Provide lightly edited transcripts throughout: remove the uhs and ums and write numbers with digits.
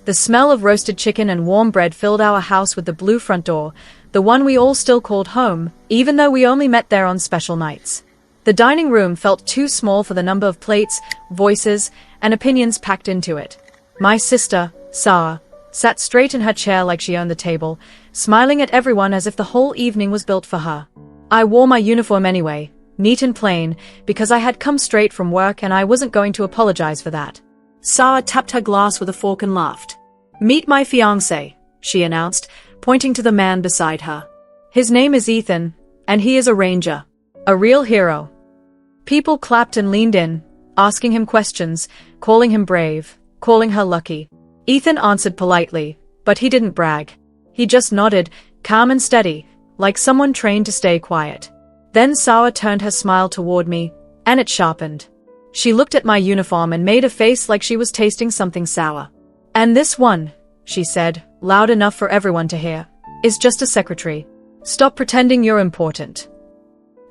The smell of roasted chicken and warm bread filled our house with the blue front door, the one we all still called home, even though we only met there on special nights. The dining room felt too small for the number of plates, voices, and opinions packed into it. My sister, Sara, sat straight in her chair like she owned the table, smiling at everyone as if the whole evening was built for her. I wore my uniform anyway, neat and plain, because I had come straight from work and I wasn't going to apologize for that. Sara tapped her glass with a fork and laughed. "Meet my fiancé," she announced, pointing to the man beside her. "His name is Ethan, and he is a ranger. A real hero." People clapped and leaned in, asking him questions, calling him brave, calling her lucky. Ethan answered politely, but he didn't brag. He just nodded, calm and steady, like someone trained to stay quiet. Then Sara turned her smile toward me, and it sharpened. She looked at my uniform and made a face like she was tasting something sour. "And this one," she said, loud enough for everyone to hear, "is just a secretary. Stop pretending you're important."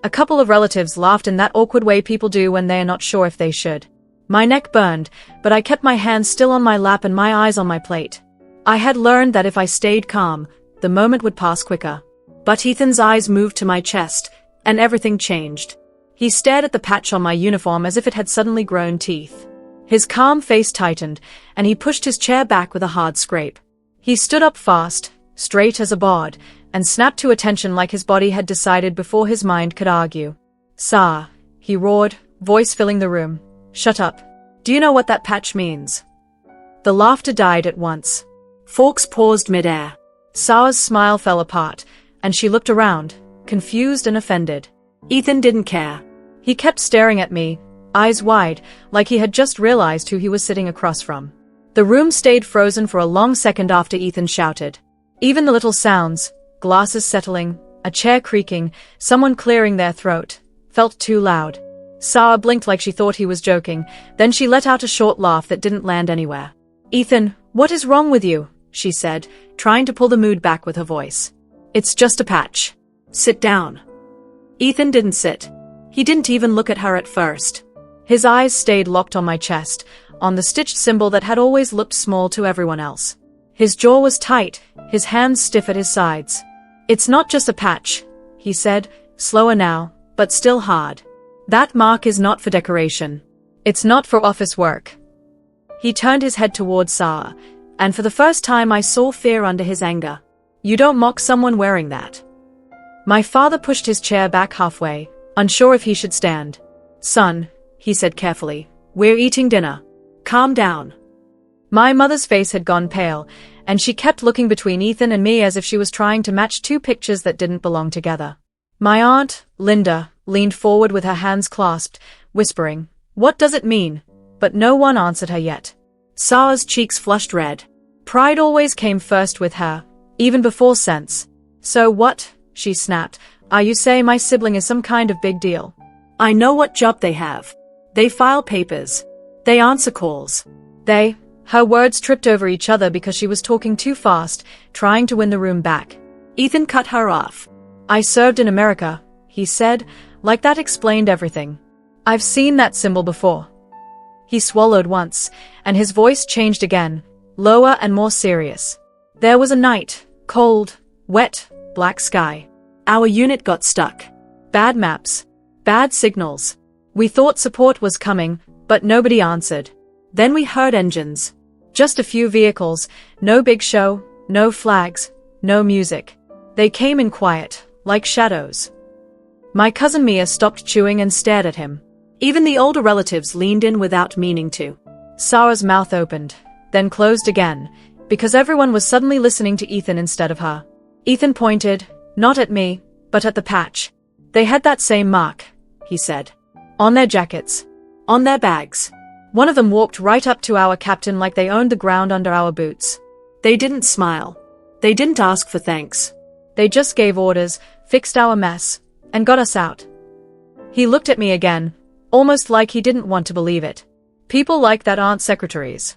A couple of relatives laughed in that awkward way people do when they are not sure if they should. My neck burned, but I kept my hands still on my lap and my eyes on my plate. I had learned that if I stayed calm, the moment would pass quicker. But Ethan's eyes moved to my chest, and everything changed. He stared at the patch on my uniform as if it had suddenly grown teeth. His calm face tightened, and he pushed his chair back with a hard scrape. He stood up fast, straight as a board, and snapped to attention like his body had decided before his mind could argue. "Sara," he roared, voice filling the room. "Shut up. Do you know what that patch means?" The laughter died at once. Forks paused midair. Sara's smile fell apart, and she looked around, confused and offended. Ethan didn't care. He kept staring at me, eyes wide, like he had just realized who he was sitting across from. The room stayed frozen for a long second after Ethan shouted. Even the little sounds, glasses settling, a chair creaking, someone clearing their throat, felt too loud. Sara blinked like she thought he was joking, then she let out a short laugh that didn't land anywhere. "Ethan, what is wrong with you?" she said, trying to pull the mood back with her voice. "It's just a patch. Sit down." Ethan didn't sit. He didn't even look at her at first. His eyes stayed locked on my chest, on the stitched symbol that had always looked small to everyone else. His jaw was tight, his hands stiff at his sides. "It's not just a patch," he said, slower now, but still hard. "That mark is not for decoration. It's not for office work." He turned his head towards Sara, and for the first time I saw fear under his anger. "You don't mock someone wearing that." My father pushed his chair back halfway, unsure if he should stand. "Son," he said carefully, "we're eating dinner. Calm down." My mother's face had gone pale, and she kept looking between Ethan and me as if she was trying to match two pictures that didn't belong together. My aunt, Linda, leaned forward with her hands clasped, whispering, "What does it mean?" But no one answered her yet. Sara's cheeks flushed red. Pride always came first with her, even before sense. "So what," she snapped, "are you saying my sibling is some kind of big deal? I know what job they have. They file papers. They answer calls. They..." Her words tripped over each other because she was talking too fast, trying to win the room back. Ethan cut her off. "I served in America," he said, like that explained everything. "I've seen that symbol before." He swallowed once, and his voice changed again, lower and more serious. "There was a night, cold, wet, black sky. Our unit got stuck. Bad maps. Bad signals. We thought support was coming, but nobody answered. Then we heard engines. Just a few vehicles, no big show, no flags, no music. They came in quiet, like shadows." My cousin Mia stopped chewing and stared at him. Even the older relatives leaned in without meaning to. Sara's mouth opened, then closed again, because everyone was suddenly listening to Ethan instead of her. Ethan pointed, not at me, but at the patch. "They had that same mark," he said. "On their jackets. On their bags. One of them walked right up to our captain like they owned the ground under our boots. They didn't smile. They didn't ask for thanks. They just gave orders, fixed our mess, and got us out." He looked at me again, almost like he didn't want to believe it. "People like that aren't secretaries."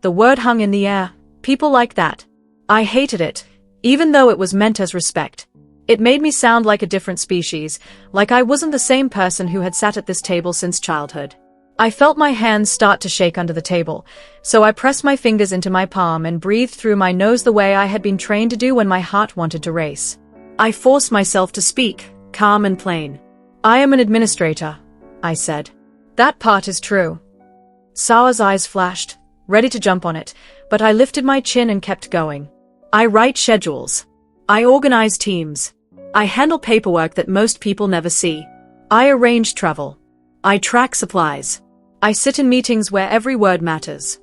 The word hung in the air. People like that. I hated it, even though it was meant as respect. It made me sound like a different species, like I wasn't the same person who had sat at this table since childhood. I felt my hands start to shake under the table, so I pressed my fingers into my palm and breathed through my nose the way I had been trained to do when my heart wanted to race. I forced myself to speak, calm and plain. I am an administrator, I said. That part is true. Sara's eyes flashed, ready to jump on it, but I lifted my chin and kept going. I write schedules. I organize teams. I handle paperwork that most people never see. I arrange travel. I track supplies. I sit in meetings where every word matters.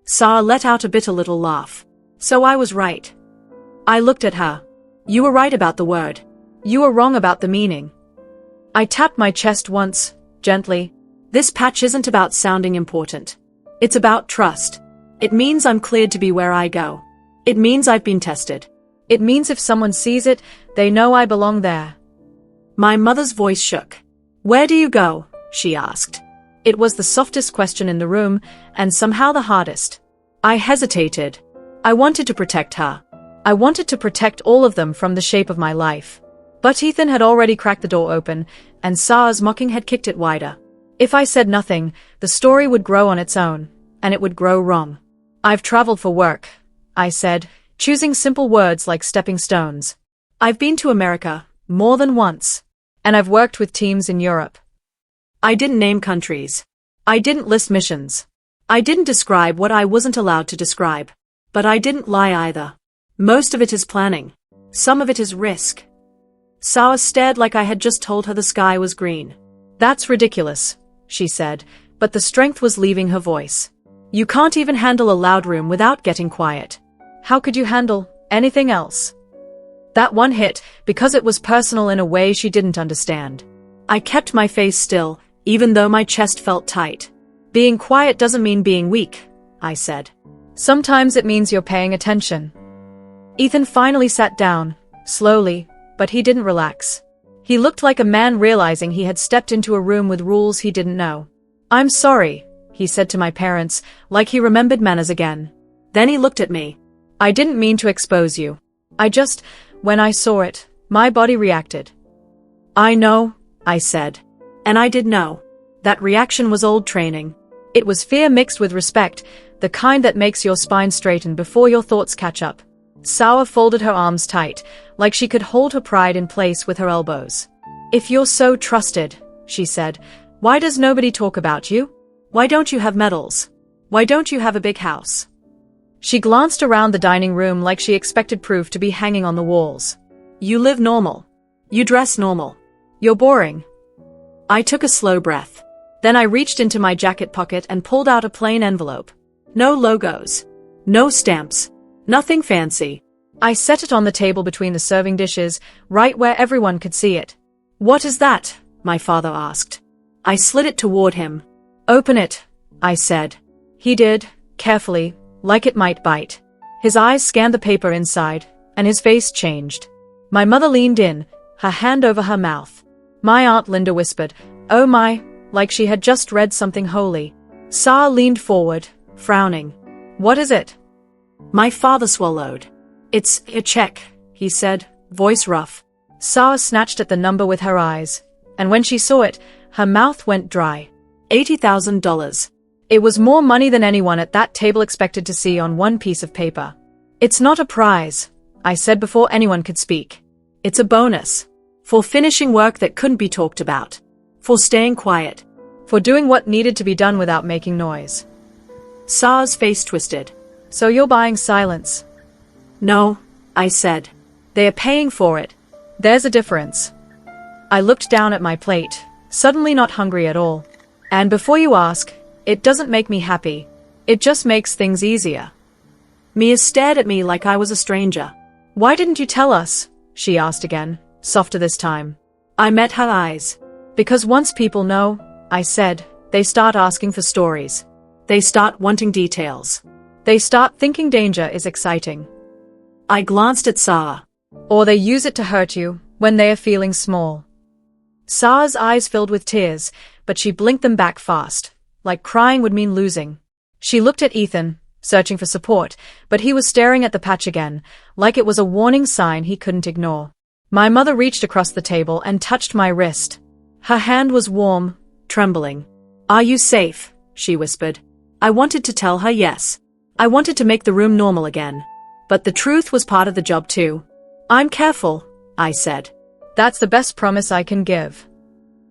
Sara let out a bitter little laugh. So I was right. I looked at her. You were right about the word. You were wrong about the meaning. I tapped my chest once, gently. This patch isn't about sounding important. It's about trust. It means I'm cleared to be where I go. It means I've been tested. It means if someone sees it, they know I belong there. My mother's voice shook. Where do you go? She asked. It was the softest question in the room, and somehow the hardest. I hesitated. I wanted to protect her. I wanted to protect all of them from the shape of my life. But Ethan had already cracked the door open, and Sara's mocking had kicked it wider. If I said nothing, the story would grow on its own, and it would grow wrong. I've traveled for work, I said, choosing simple words like stepping stones. I've been to America, more than once, and I've worked with teams in Europe. I didn't name countries. I didn't list missions. I didn't describe what I wasn't allowed to describe. But I didn't lie either. Most of it is planning. Some of it is risk. Sara stared like I had just told her the sky was green. That's ridiculous, she said, but the strength was leaving her voice. You can't even handle a loud room without getting quiet. How could you handle anything else? That one hit, because it was personal in a way she didn't understand. I kept my face still, even though my chest felt tight. Being quiet doesn't mean being weak, I said. Sometimes it means you're paying attention. Ethan finally sat down, slowly, but he didn't relax. He looked like a man realizing he had stepped into a room with rules he didn't know. I'm sorry, he said to my parents, like he remembered manners again. Then he looked at me. I didn't mean to expose you. When I saw it, my body reacted. I know, I said. And I did know. That reaction was old training. It was fear mixed with respect, the kind that makes your spine straighten before your thoughts catch up. Sara folded her arms tight, like she could hold her pride in place with her elbows. If you're so trusted, she said, why does nobody talk about you? Why don't you have medals? Why don't you have a big house? She glanced around the dining room like she expected proof to be hanging on the walls. You live normal. You dress normal. You're boring. I took a slow breath. Then I reached into my jacket pocket and pulled out a plain envelope. No logos. No stamps. Nothing fancy. I set it on the table between the serving dishes, right where everyone could see it. What is that? My father asked. I slid it toward him. Open it, I said. He did, carefully, like it might bite. His eyes scanned the paper inside, and his face changed. My mother leaned in, her hand over her mouth. My Aunt Linda whispered, oh my, like she had just read something holy. Sara leaned forward, frowning. What is it? My father swallowed. It's a check, he said, voice rough. Sara snatched at the number with her eyes, and when she saw it, her mouth went dry. $80,000. It was more money than anyone at that table expected to see on one piece of paper. It's not a prize, I said before anyone could speak. It's a bonus. For finishing work that couldn't be talked about. For staying quiet. For doing what needed to be done without making noise. Sara's face twisted. So you're buying silence? No, I said. They are paying for it. There's a difference. I looked down at my plate, suddenly not hungry at all. And before you ask, it doesn't make me happy. It just makes things easier. Mia stared at me like I was a stranger. Why didn't you tell us? She asked again, softer this time. I met her eyes. Because once people know, I said, they start asking for stories. They start wanting details. They start thinking danger is exciting. I glanced at Sara. Or they use it to hurt you, when they are feeling small. Sara's eyes filled with tears, but she blinked them back fast, like crying would mean losing. She looked at Ethan, searching for support, but he was staring at the patch again, like it was a warning sign he couldn't ignore. My mother reached across the table and touched my wrist. Her hand was warm, trembling. "Are you safe?" she whispered. I wanted to tell her yes. I wanted to make the room normal again. But the truth was part of the job too. "I'm careful," I said. "That's the best promise I can give."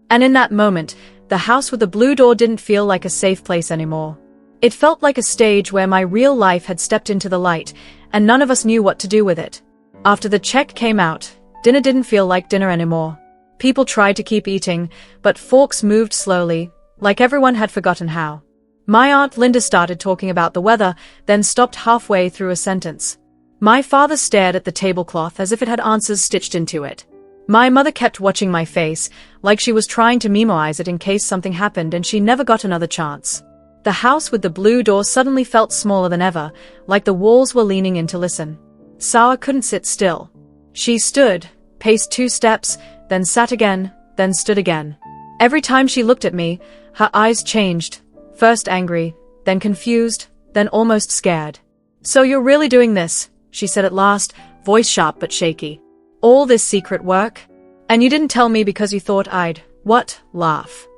And in that moment, the house with the blue door didn't feel like a safe place anymore. It felt like a stage where my real life had stepped into the light, and none of us knew what to do with it. After the check came out, dinner didn't feel like dinner anymore. People tried to keep eating, but forks moved slowly, like everyone had forgotten how. My Aunt Linda started talking about the weather, then stopped halfway through a sentence. My father stared at the tablecloth as if it had answers stitched into it. My mother kept watching my face, like she was trying to memorize it in case something happened and she never got another chance. The house with the blue door suddenly felt smaller than ever, like the walls were leaning in to listen. Sara couldn't sit still. She stood, paced 2 steps, then sat again, then stood again. Every time she looked at me, her eyes changed, first angry, then confused, then almost scared. "So you're really doing this?" she said at last, voice sharp but shaky. "All this secret work? And you didn't tell me because you thought I'd, what, laugh?"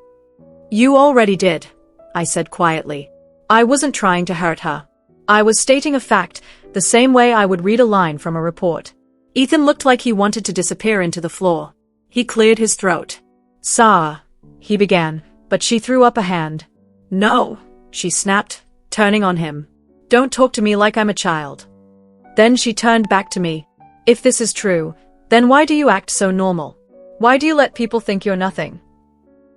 "You already did," I said quietly. I wasn't trying to hurt her. I was stating a fact, the same way I would read a line from a report. Ethan looked like he wanted to disappear into the floor. He cleared his throat. "Sara," he began, but she threw up a hand. "No," she snapped, turning on him. "Don't talk to me like I'm a child." Then she turned back to me. "If this is true, then why do you act so normal? Why do you let people think you're nothing?"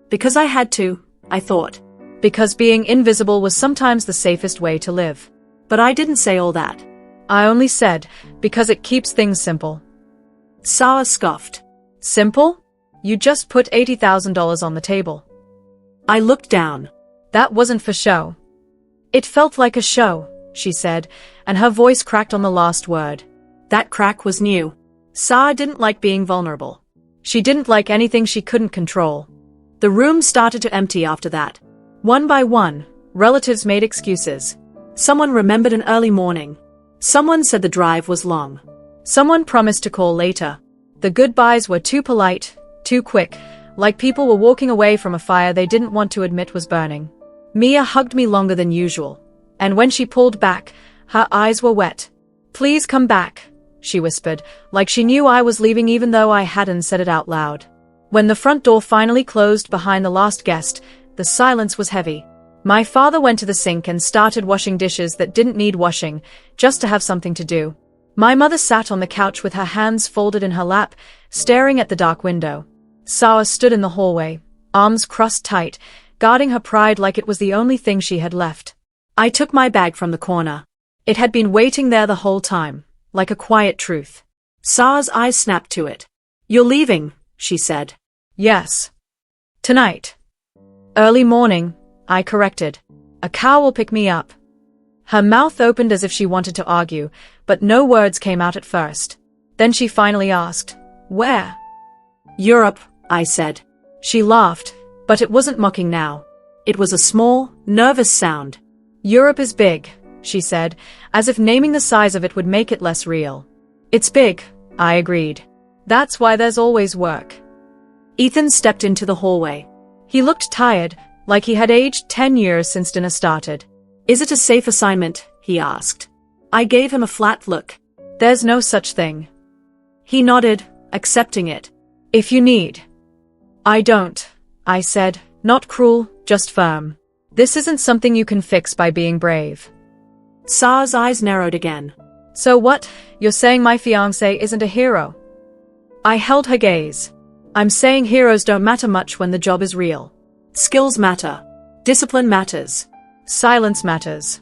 "Because I had to," I thought. Because being invisible was sometimes the safest way to live. But I didn't say all that. I only said, because it keeps things simple. Sara scoffed. "Simple? You just put $80,000 on the table." I looked down. "That wasn't for show." "It felt like a show," she said, and her voice cracked on the last word. That crack was new. Sara didn't like being vulnerable. She didn't like anything she couldn't control. The room started to empty after that. One by one, relatives made excuses. Someone remembered an early morning. Someone said the drive was long. Someone promised to call later. The goodbyes were too polite, too quick, like people were walking away from a fire they didn't want to admit was burning. Mia hugged me longer than usual, and when she pulled back, her eyes were wet. "Please come back," she whispered, like she knew I was leaving even though I hadn't said it out loud. When the front door finally closed behind the last guest, the silence was heavy. My father went to the sink and started washing dishes that didn't need washing, just to have something to do. My mother sat on the couch with her hands folded in her lap, staring at the dark window. Sara stood in the hallway, arms crossed tight, guarding her pride like it was the only thing she had left. I took my bag from the corner. It had been waiting there the whole time, like a quiet truth. Sara's eyes snapped to it. "You're leaving," she said. "Yes. Tonight." "Early morning," I corrected. "A car will pick me up." Her mouth opened as if she wanted to argue, but no words came out at first. Then she finally asked, "Where?" "Europe," I said. She laughed, but it wasn't mocking now. It was a small, nervous sound. "Europe is big," she said, as if naming the size of it would make it less real. "It's big," I agreed. "That's why there's always work." Ethan stepped into the hallway. He looked tired, like he had aged 10 years since dinner started. "Is it a safe assignment?" he asked. I gave him a flat look. "There's no such thing." He nodded, accepting it. "If you need." "I don't," I said, not cruel, just firm. "This isn't something you can fix by being brave." Sara's eyes narrowed again. "So what, you're saying my fiancé isn't a hero?" I held her gaze. "I'm saying heroes don't matter much when the job is real. Skills matter. Discipline matters. Silence matters."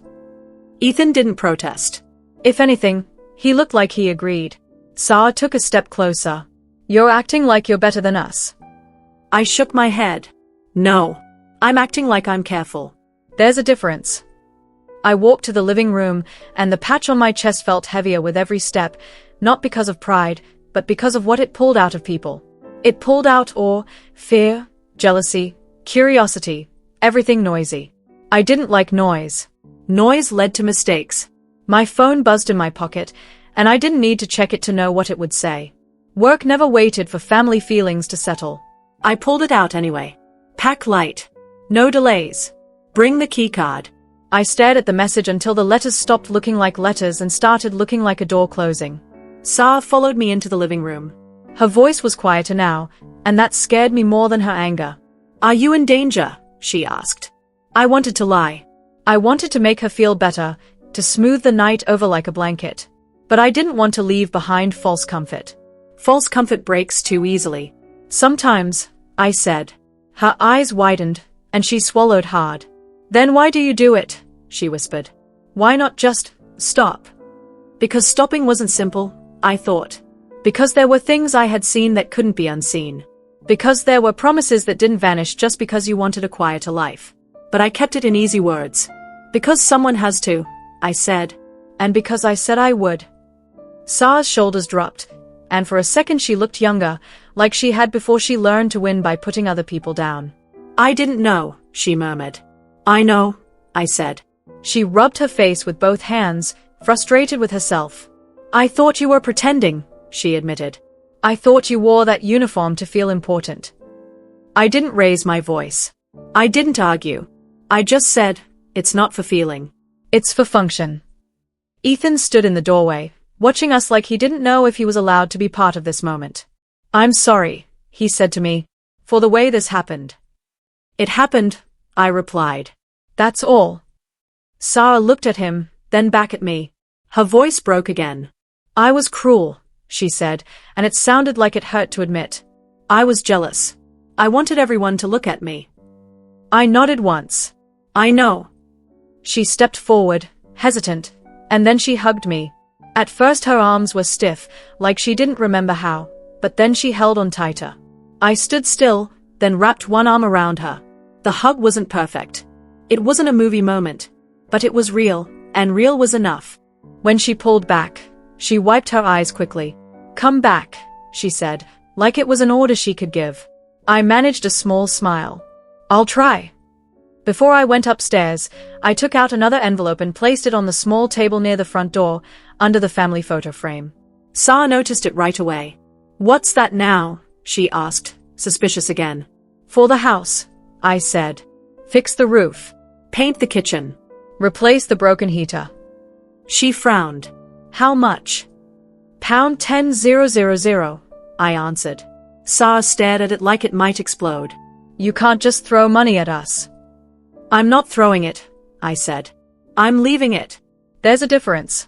Ethan didn't protest. If anything, he looked like he agreed. Sara took a step closer. "You're acting like you're better than us." I shook my head. "No. I'm acting like I'm careful." "There's a difference." I walked to the living room, and the patch on my chest felt heavier with every step, not because of pride, but because of what it pulled out of people. It pulled out awe, fear, jealousy, curiosity, everything noisy. I didn't like noise. Noise led to mistakes. My phone buzzed in my pocket, and I didn't need to check it to know what it would say. Work never waited for family feelings to settle. I pulled it out anyway. "Pack light." No delays. Bring the keycard. I stared at the message until the letters stopped looking like letters and started looking like a door closing. Sara followed me into the living room. Her voice was quieter now, and that scared me more than her anger. Are you in danger? She asked. I wanted to lie. I wanted to make her feel better, to smooth the night over like a blanket. But I didn't want to leave behind false comfort. False comfort breaks too easily. Sometimes, I said. Her eyes widened, and she swallowed hard. Then why do you do it? She whispered. Why not just stop? Because stopping wasn't simple, I thought. Because there were things I had seen that couldn't be unseen. Because there were promises that didn't vanish just because you wanted a quieter life. But I kept it in easy words. Because someone has to, I said. And because I said I would. Sara's shoulders dropped, and for a second she looked younger, like she had before she learned to win by putting other people down. I didn't know, she murmured. I know, I said. She rubbed her face with both hands, frustrated with herself. I thought you were pretending, she admitted. I thought you wore that uniform to feel important. I didn't raise my voice. I didn't argue. I just said, it's not for feeling. It's for function. Ethan stood in the doorway, watching us like he didn't know if he was allowed to be part of this moment. I'm sorry, he said to me, for the way this happened. It happened, I replied. That's all. Sara looked at him, then back at me. Her voice broke again. I was cruel, she said, and it sounded like it hurt to admit. I was jealous. I wanted everyone to look at me. I nodded once. I know. She stepped forward, hesitant, and then she hugged me. At first her arms were stiff, like she didn't remember how, but then she held on tighter. I stood still, then wrapped one arm around her. The hug wasn't perfect. It wasn't a movie moment, but it was real, and real was enough. When she pulled back, she wiped her eyes quickly. Come back, she said, like it was an order she could give. I managed a small smile. I'll try. Before I went upstairs, I took out another envelope and placed it on the small table near the front door, under the family photo frame. Sara noticed it right away. What's that now? She asked, suspicious again. For the house, I said. Fix the roof. Paint the kitchen. Replace the broken heater. She frowned. How much? Pound 10,000, I answered. Sara stared at it like it might explode. You can't just throw money at us. I'm not throwing it, I said. I'm leaving it. There's a difference.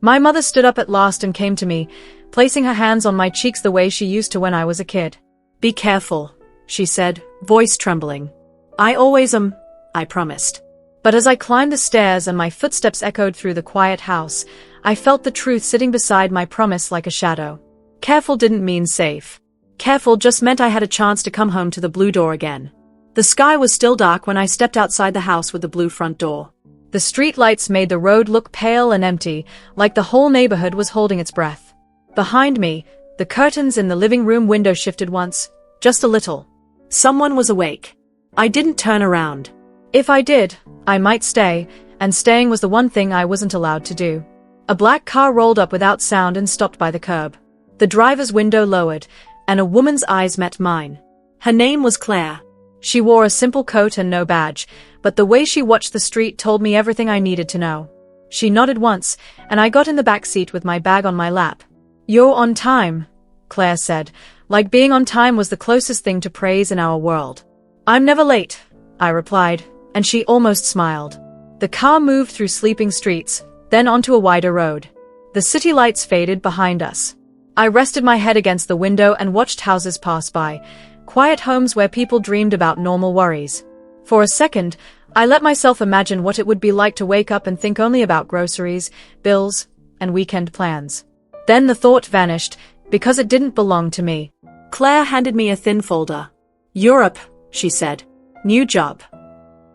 My mother stood up at last and came to me, placing her hands on my cheeks the way she used to when I was a kid. Be careful, she said, voice trembling. I always am, I promised. But as I climbed the stairs and my footsteps echoed through the quiet house, I felt the truth sitting beside my promise like a shadow. Careful didn't mean safe. Careful just meant I had a chance to come home to the blue door again. The sky was still dark when I stepped outside the house with the blue front door. The street lights made the road look pale and empty, like the whole neighborhood was holding its breath. Behind me, the curtains in the living room window shifted once, just a little. Someone was awake. I didn't turn around. If I did, I might stay, and staying was the one thing I wasn't allowed to do. A black car rolled up without sound and stopped by the curb. The driver's window lowered, and a woman's eyes met mine. Her name was Claire. She wore a simple coat and no badge, but the way she watched the street told me everything I needed to know. She nodded once, and I got in the back seat with my bag on my lap. You're on time, Claire said, like being on time was the closest thing to praise in our world. I'm never late, I replied, and she almost smiled. The car moved through sleeping streets, then onto a wider road. The city lights faded behind us. I rested my head against the window and watched houses pass by, quiet homes where people dreamed about normal worries. For a second, I let myself imagine what it would be like to wake up and think only about groceries, bills, and weekend plans. Then the thought vanished, because it didn't belong to me. Claire handed me a thin folder. Europe, she said. New job.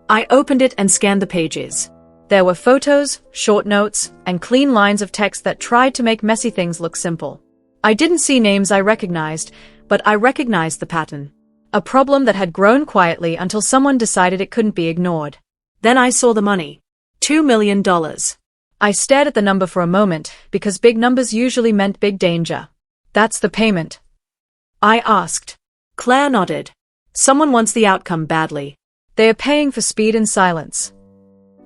I opened it and scanned the pages. There were photos, short notes, and clean lines of text that tried to make messy things look simple. I didn't see names I recognized, but I recognized the pattern. A problem that had grown quietly until someone decided it couldn't be ignored. Then I saw the money. $2 million. I stared at the number for a moment, because big numbers usually meant big danger. That's the payment? I asked. Claire nodded. Someone wants the outcome badly. They are paying for speed and silence.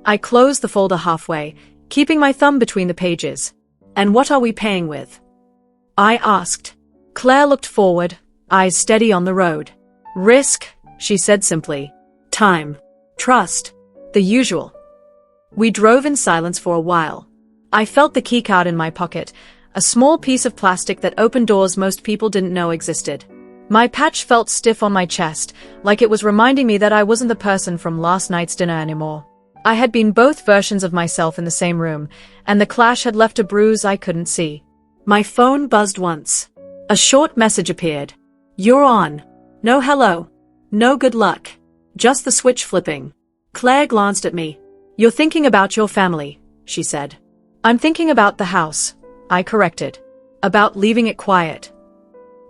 I closed the folder halfway, keeping my thumb between the pages. And what are we paying with? I asked. Claire looked forward, eyes steady on the road. Risk, she said simply. Time. Trust. The usual. We drove in silence for a while. I felt the keycard in my pocket, a small piece of plastic that opened doors most people didn't know existed. My patch felt stiff on my chest, like it was reminding me that I wasn't the person from last night's dinner anymore. I had been both versions of myself in the same room, and the clash had left a bruise I couldn't see. My phone buzzed once. A short message appeared. You're on. No hello. No good luck. Just the switch flipping. Claire glanced at me. You're thinking about your family, she said. I'm thinking about the house, I corrected. About leaving it quiet.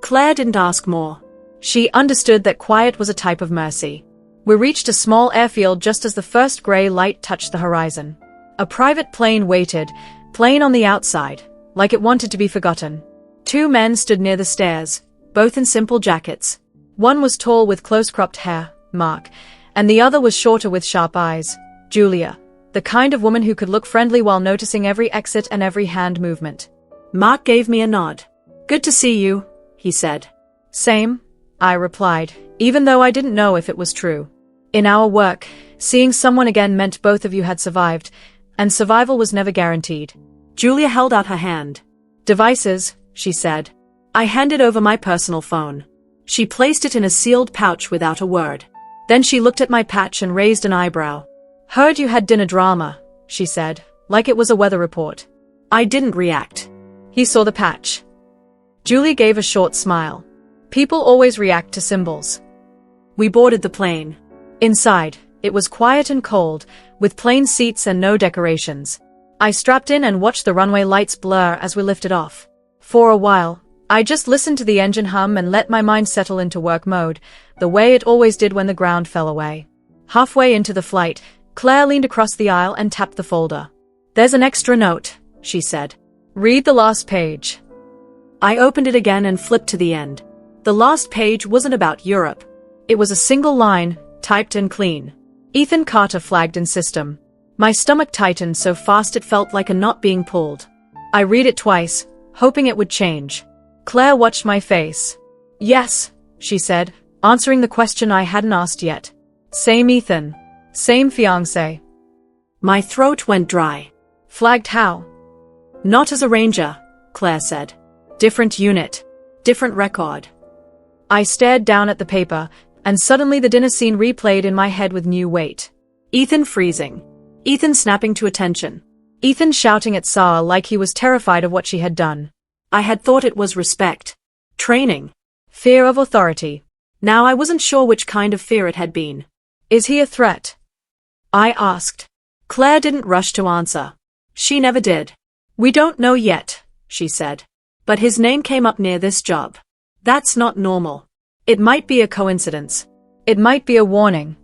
Claire didn't ask more. She understood that quiet was a type of mercy. We reached a small airfield just as the first gray light touched the horizon. A private plane waited, plane on the outside, like it wanted to be forgotten. Two men stood near the stairs, both in simple jackets. One was tall with close-cropped hair, Mark, and the other was shorter with sharp eyes, Julia, the kind of woman who could look friendly while noticing every exit and every hand movement. Mark gave me a nod. Good to see you, he said. Same, I replied, even though I didn't know if it was true. In our work, seeing someone again meant both of you had survived, and survival was never guaranteed. Julia held out her hand. Devices, she said. I handed over my personal phone. She placed it in a sealed pouch without a word. Then she looked at my patch and raised an eyebrow. Heard you had dinner drama, she said, like it was a weather report. I didn't react. He saw the patch. Julie gave a short smile. People always react to symbols. We boarded the plane. Inside, it was quiet and cold, with plain seats and no decorations. I strapped in and watched the runway lights blur as we lifted off. For a while, I just listened to the engine hum and let my mind settle into work mode, the way it always did when the ground fell away. Halfway into the flight, Claire leaned across the aisle and tapped the folder. There's an extra note, she said. Read the last page. I opened it again and flipped to the end. The last page wasn't about Europe. It was a single line, typed and clean. Ethan Carter flagged in system. My stomach tightened so fast it felt like a knot being pulled. I read it twice, hoping it would change. Claire watched my face. Yes, she said, answering the question I hadn't asked yet. Same Ethan. Same fiancé. My throat went dry. Flagged how? Not as a ranger, Claire said. Different unit. Different record. I stared down at the paper, and suddenly the dinner scene replayed in my head with new weight. Ethan freezing. Ethan snapping to attention. Ethan shouting at Sara like he was terrified of what she had done. I had thought it was respect. Training. Fear of authority. Now I wasn't sure which kind of fear it had been. Is he a threat? I asked. Claire didn't rush to answer. She never did. We don't know yet, she said. But his name came up near this job. That's not normal. It might be a coincidence. It might be a warning.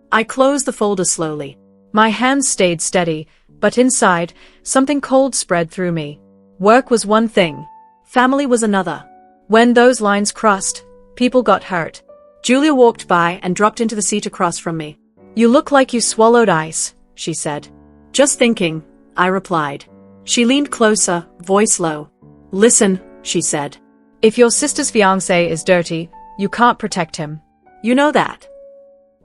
I closed the folder slowly. My hands stayed steady, but inside, something cold spread through me. Work was one thing. Family was another. When those lines crossed, people got hurt. Julia walked by and dropped into the seat across from me. You look like you swallowed ice, she said. Just thinking, I replied. She leaned closer, voice low. Listen, she said. If your sister's fiancé is dirty, you can't protect him. You know that.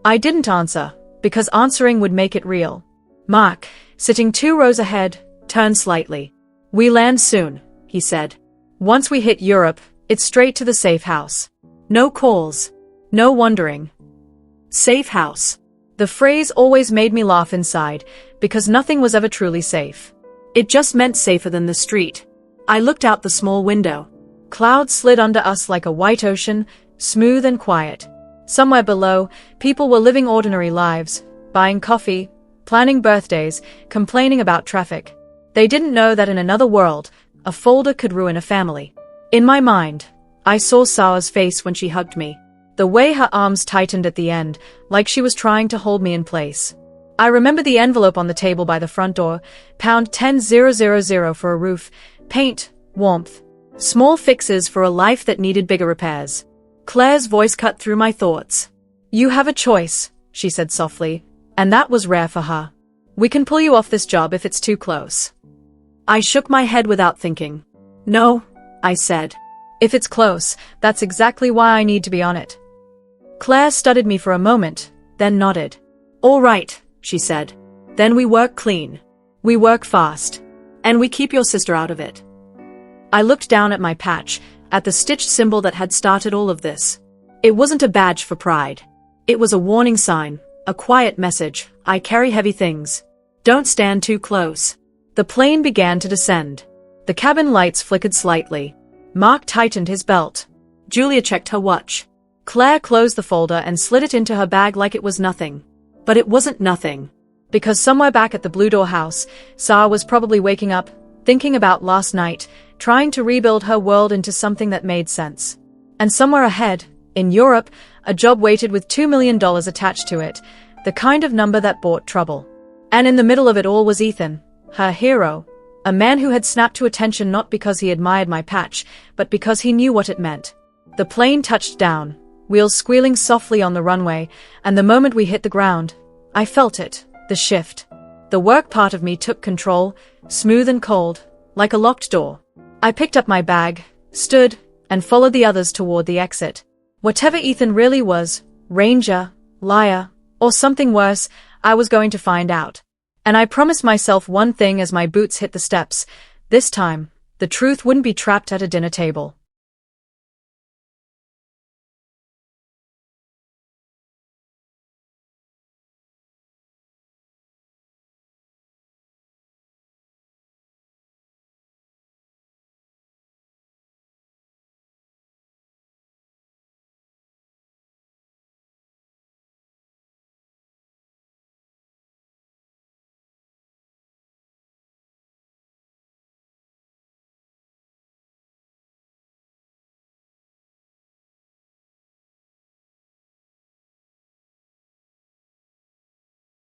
I didn't answer, because answering would make it real. Mark, sitting 2 rows ahead, turned slightly. We land soon, he said. Once we hit Europe, it's straight to the safe house. No calls. No wondering. Safe house. The phrase always made me laugh inside, because nothing was ever truly safe. It just meant safer than the street. I looked out the small window. Clouds slid under us like a white ocean, smooth and quiet. Somewhere below, people were living ordinary lives, buying coffee, planning birthdays, complaining about traffic. They didn't know that in another world, a folder could ruin a family. In my mind, I saw Sara's face when she hugged me. The way her arms tightened at the end, like she was trying to hold me in place. I remember the envelope on the table by the front door, pound 10000 for a roof, paint, warmth. Small fixes for a life that needed bigger repairs. Claire's voice cut through my thoughts. You have a choice, she said softly, and that was rare for her. We can pull you off this job if it's too close. I shook my head without thinking. No, I said. If it's close, that's exactly why I need to be on it. Claire studied me for a moment, then nodded. All right, she said. Then we work clean. We work fast. And we keep your sister out of it. I looked down at my patch, at the stitched symbol that had started all of this. It wasn't a badge for pride. It was a warning sign, a quiet message. I carry heavy things. Don't stand too close. The plane began to descend. The cabin lights flickered slightly. Mark tightened his belt. Julia checked her watch. Claire closed the folder and slid it into her bag like it was nothing. But it wasn't nothing. Because somewhere back at the Blue Door house, Sara was probably waking up, thinking about last night, trying to rebuild her world into something that made sense. And somewhere ahead, in Europe, a job waited with $2 million attached to it, the kind of number that brought trouble. And in the middle of it all was Ethan, her hero, a man who had snapped to attention not because he admired my patch, but because he knew what it meant. The plane touched down, wheels squealing softly on the runway, and the moment we hit the ground, I felt it, the shift. The work part of me took control, smooth and cold, like a locked door. I picked up my bag, stood, and followed the others toward the exit. Whatever Ethan really was, ranger, liar, or something worse, I was going to find out. And I promised myself one thing as my boots hit the steps. This time, the truth wouldn't be trapped at a dinner table.